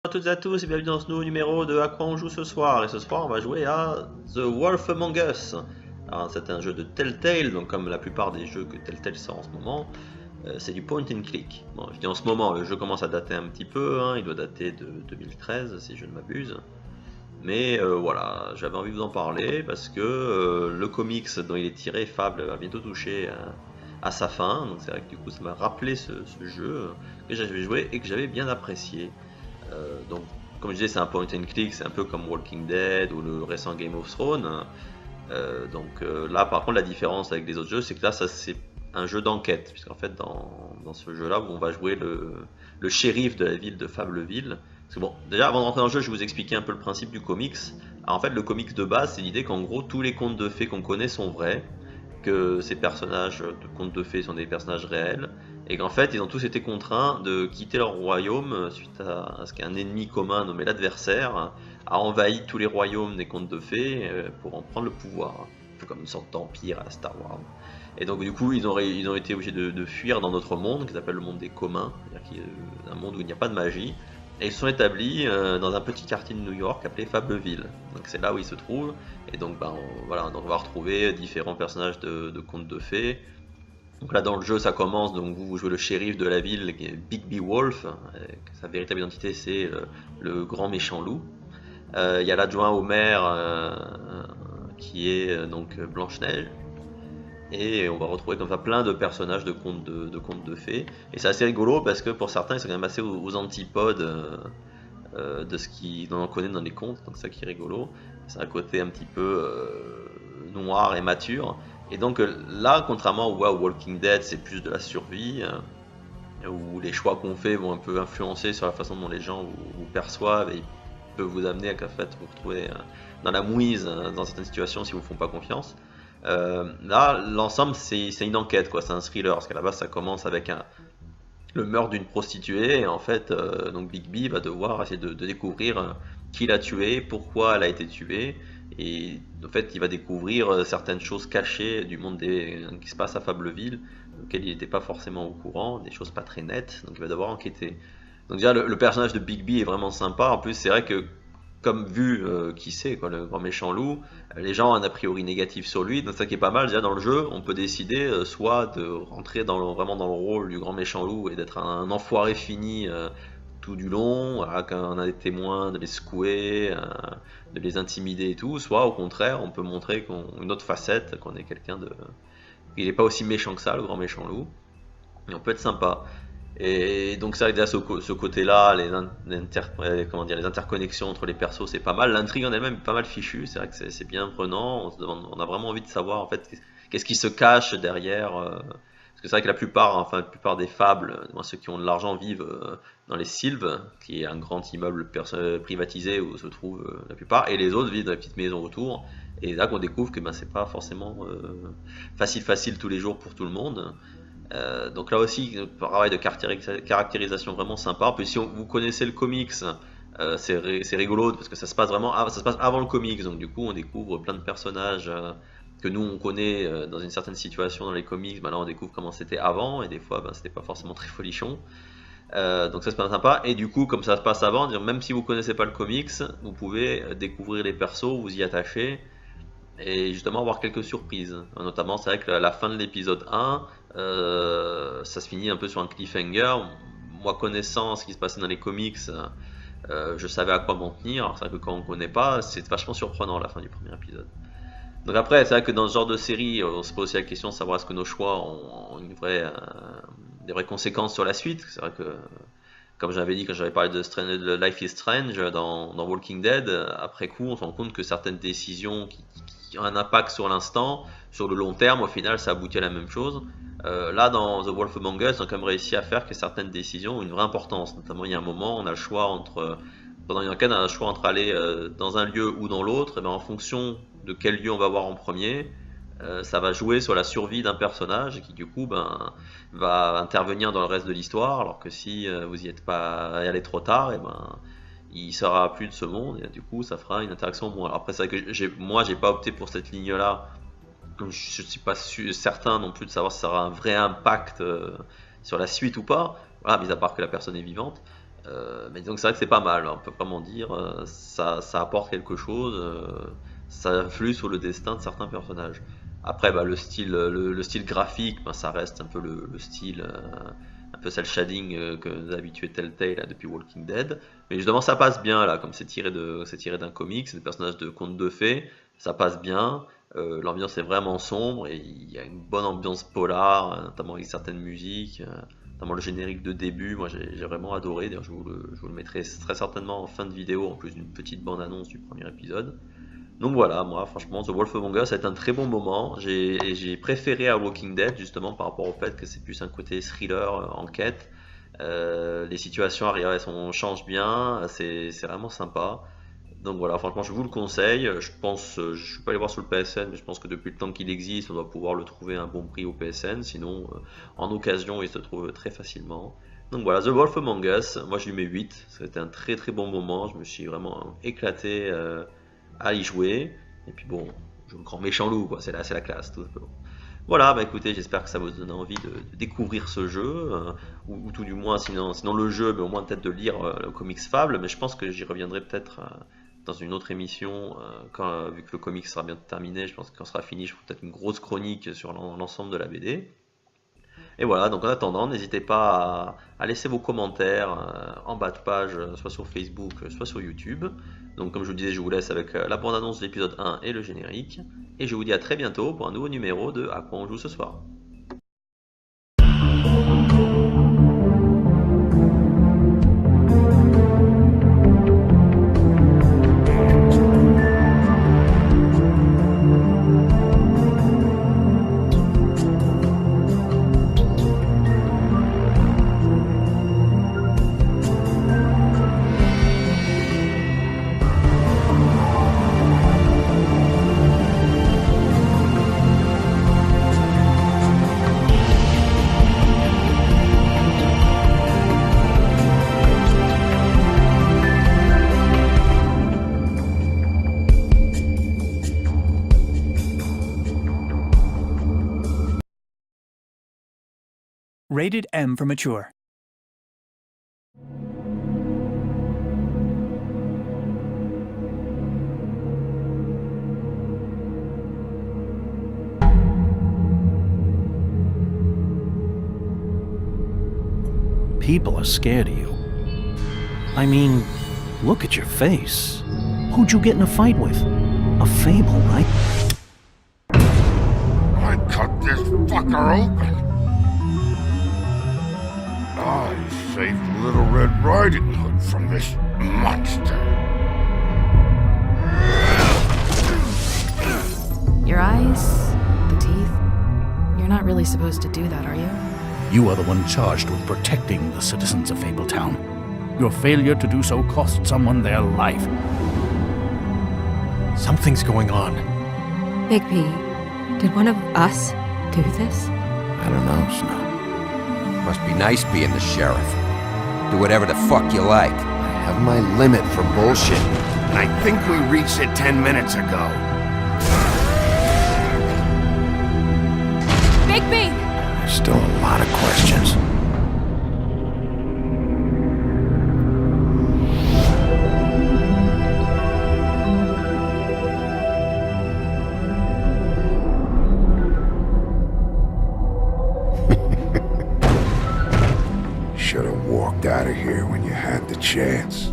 À toutes et à tous et bienvenue dans ce nouveau numéro de À quoi on joue ce soir. Et ce soir on va jouer à The Wolf Among Us. Alors c'est un jeu de Telltale, donc comme la plupart des jeux que Telltale sort en ce moment, c'est du point and click. Bon, je dis en ce moment, le jeu commence à dater un petit peu, hein, il doit dater de 2013 si je ne m'abuse. Mais voilà, j'avais envie de vous en parler parce que le comics dont il est tiré, Fable, va bientôt toucher à sa fin. Donc c'est vrai que du coup ça m'a rappelé ce jeu que j'avais joué et que j'avais bien apprécié. Donc, comme je disais, c'est un point and click, c'est un peu comme Walking Dead ou le récent Game of Thrones. Là, par contre, la différence avec les autres jeux, c'est que là, ça c'est un jeu d'enquête, puisqu'en fait, dans ce jeu-là, on va jouer le shérif de la ville de Fableville. Parce que bon, déjà, avant de rentrer dans le jeu, je vais vous expliquer un peu le principe du comics. Alors, en fait, le comics de base, c'est l'idée qu'en gros, tous les contes de fées qu'on connaît sont vrais, que ces personnages de contes de fées sont des personnages réels, et qu'en fait ils ont tous été contraints de quitter leur royaume suite à ce qu'un ennemi commun nommé l'adversaire a envahi tous les royaumes des contes de fées pour en prendre le pouvoir, un peu comme une sorte d'empire à la Star Wars. Et donc du coup ils ont été obligés de fuir dans notre monde qui s'appelle le monde des communs, c'est-à-dire un monde où il n'y a pas de magie, et ils sont établis dans un petit quartier de New York appelé Fableville. Donc c'est là où ils se trouvent. Et donc voilà, on va retrouver différents personnages de contes de fées. Donc là dans le jeu ça commence, donc vous jouez le shérif de la ville qui est Bigby Wolf. Sa véritable identité c'est le grand méchant loup. Il y a l'adjoint au maire qui est donc Blanche-Neige. Et on va retrouver comme ça plein de personnages de contes de fées. Et c'est assez rigolo parce que pour certains ils sont quand même assez aux antipodes de ce qu'on connaît dans les contes, donc ça qui est rigolo. C'est un côté un petit peu noir et mature. Et donc là, contrairement au Walking Dead, c'est plus de la survie, où les choix qu'on fait vont un peu influencer sur la façon dont les gens vous perçoivent et peuvent vous amener à fait, vous retrouver dans la mouise dans certaines situations si vous ne font pas confiance. Là, l'ensemble, c'est une enquête, quoi. C'est un thriller, parce qu'à la base, ça commence avec le meurtre d'une prostituée, et en fait, donc Bigby va devoir essayer de découvrir qui l'a tuée, pourquoi elle a été tuée, et en fait, il va découvrir certaines choses cachées du monde qui se passe à Fableville, auxquelles il n'était pas forcément au courant, des choses pas très nettes, donc il va devoir enquêter. Donc déjà, le personnage de Bigby est vraiment sympa, en plus, c'est vrai que comme vu qui c'est, quoi, le grand méchant loup, les gens ont un a priori négatif sur lui, donc ça qui est pas mal, déjà dans le jeu, on peut décider soit de rentrer vraiment dans le rôle du grand méchant loup et d'être un enfoiré fini tout du long, voilà, quand on a des témoins, de les secouer, de les intimider et tout, soit au contraire, on peut montrer une autre facette, qu'on est quelqu'un de... Il n'est pas aussi méchant que ça, le grand méchant loup, et on peut être sympa. Et donc ça, déjà ce côté-là, les interconnexions entre les persos, c'est pas mal. L'intrigue en elle-même est pas mal fichue. C'est vrai que c'est bien prenant. On a vraiment envie de savoir en fait qu'est-ce qui se cache derrière. Parce que c'est vrai que la plupart des fables, moi, ceux qui ont de l'argent vivent dans les Sylves, qui est un grand immeuble privatisé où se trouvent la plupart, et les autres vivent dans les petites maisons autour. Et là qu'on découvre que c'est pas forcément facile tous les jours pour tout le monde. Donc là aussi, un travail de caractérisation vraiment sympa. En plus, si vous connaissez le comics, c'est rigolo parce que ça se passe ça se passe avant le comics. Donc du coup, on découvre plein de personnages que nous on connaît dans une certaine situation dans les comics. Là, on découvre comment c'était avant et des fois, c'était pas forcément très folichon. Donc ça se passe sympa. Et du coup, comme ça se passe avant, même si vous connaissez pas le comics, vous pouvez découvrir les persos, vous y attacher et justement avoir quelques surprises. Notamment, c'est vrai que la fin de l'épisode 1, ça se finit un peu sur un cliffhanger. Moi, connaissant ce qui se passait dans les comics, je savais à quoi m'en tenir. Alors, c'est vrai que quand on ne connaît pas, c'est vachement surprenant la fin du premier épisode. Donc après, c'est vrai que dans ce genre de série, on se pose aussi la question de savoir est-ce que nos choix ont des vraies conséquences sur la suite. C'est vrai que, comme j'avais dit quand j'avais parlé de Life is Strange dans Walking Dead, après coup, on se rend compte que certaines décisions qui ont un impact sur l'instant, sur le long terme, au final, ça aboutit à la même chose. Là, dans The Wolf Among Us, on a quand même réussi à faire que certaines décisions ont une vraie importance. Notamment, il y a un moment, on a le choix pendant une enquête, on a le choix entre aller dans un lieu ou dans l'autre. Et en fonction de quel lieu on va voir en premier, ça va jouer sur la survie d'un personnage qui du coup va intervenir dans le reste de l'histoire, alors que si vous y êtes pas allé trop tard, il sera plus de ce monde et du coup ça fera une interaction moins. Alors après c'est vrai que moi j'ai pas opté pour cette ligne là, donc je suis pas certain non plus de savoir si ça aura un vrai impact sur la suite ou pas, voilà, mis à part que la personne est vivante. Mais donc c'est vrai que c'est pas mal, on peut vraiment dire, ça apporte quelque chose, ça influe sur le destin de certains personnages. Après, bah, le style graphique, bah, ça reste un peu le style, un peu cel shading que nous a habitué Telltale là, depuis Walking Dead. Mais justement, ça passe bien là, comme c'est tiré d'un comics, c'est des personnages de contes de fées, ça passe bien. L'ambiance est vraiment sombre et il y a une bonne ambiance polar, notamment avec certaines musiques. Notamment le générique de début, moi j'ai vraiment adoré. D'ailleurs, je vous le mettrai très certainement en fin de vidéo, en plus d'une petite bande-annonce du premier épisode. Donc voilà, moi franchement, The Wolf Among Us a été un très bon moment. J'ai préféré à Walking Dead justement par rapport au fait que c'est plus un côté thriller, enquête. Les situations arrivent, changent bien, c'est vraiment sympa. Donc voilà, franchement, je vous le conseille. Je pense, je suis pas allé voir sur le PSN, mais je pense que depuis le temps qu'il existe, on doit pouvoir le trouver à un bon prix au PSN. Sinon, en occasion, il se trouve très facilement. Donc voilà, The Wolf Among Us, moi je lui mets 8. C'était un très très bon moment. Je me suis vraiment éclaté à y jouer. Et puis bon, je me grand méchant loup, quoi. C'est la classe, tout simplement. Voilà, bah écoutez, j'espère que ça vous donne envie de découvrir ce jeu, ou tout du moins, sinon le jeu, mais au moins peut-être de lire le comics Fable, mais je pense que j'y reviendrai peut-être dans une autre émission, vu que le comics sera bien terminé, je pense que quand sera fini, je ferai peut-être une grosse chronique sur l'ensemble de la BD. Et voilà, donc en attendant, n'hésitez pas à laisser vos commentaires en bas de page, soit sur Facebook, soit sur YouTube. Donc comme je vous disais, je vous laisse avec la bande-annonce de l'épisode 1 et le générique. Et je vous dis à très bientôt pour un nouveau numéro de À quoi on joue ce soir. Rated M for mature. People are scared of you. I mean, look at your face. Who'd you get in a fight with? A fable, right? I cut this fucker open. I saved Little Red Riding Hood from this monster. Your eyes, the teeth. You're not really supposed to do that, are you? You are the one charged with protecting the citizens of Fabletown. Your failure to do so cost someone their life. Something's going on. Bigby, did one of us do this? I don't know, Snow. Must be nice being the sheriff. Do whatever the fuck you like. I have my limit for bullshit, and I think we reached it 10 minutes ago. Bigby! There's still a lot of questions. Should have walked out of here when you had the chance.